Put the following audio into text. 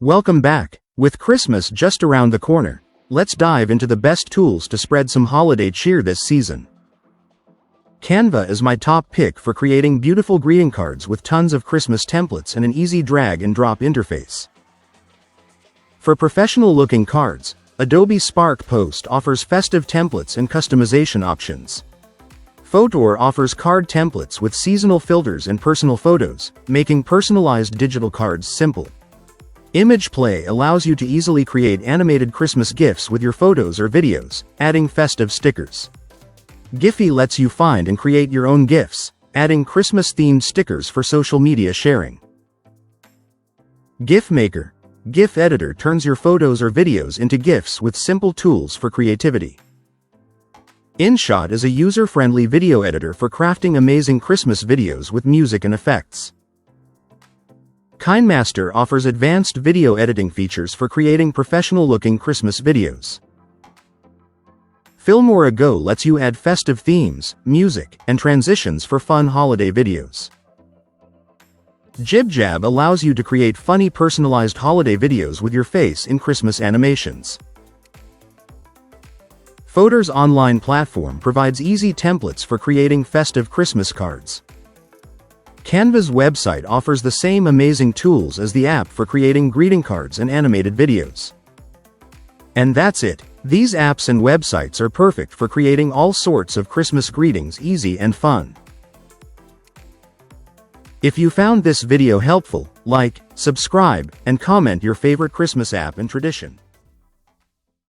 Welcome back. With Christmas just around the corner, let's dive into the best tools to spread some holiday cheer this season. Canva is my top pick for creating beautiful greeting cards with tons of Christmas templates and an easy drag-and-drop interface. For professional-looking cards, Adobe Spark Post offers festive templates and customization options. Photor offers card templates with seasonal filters and personal photos, making personalized digital cards simple. Image Play allows you to easily create animated Christmas GIFs with your photos or videos, adding festive stickers. Giphy lets you find and create your own GIFs, adding Christmas-themed stickers for social media sharing. GIF Maker, GIF Editor turns your photos or videos into GIFs with simple tools for creativity. InShot is a user-friendly video editor for crafting amazing Christmas videos with music and effects. Kinemaster offers advanced video editing features for creating professional-looking Christmas videos. Filmora Go lets you add festive themes, music, and transitions for fun holiday videos. JibJab allows you to create funny personalized holiday videos with your face in Christmas animations. Photor's online platform provides easy templates for creating festive Christmas cards. Canva's website offers the same amazing tools as the app for creating greeting cards and animated videos. And that's it. These apps and websites are perfect for creating all sorts of Christmas greetings easy and fun. If you found this video helpful, like, subscribe, and comment your favorite Christmas app and tradition.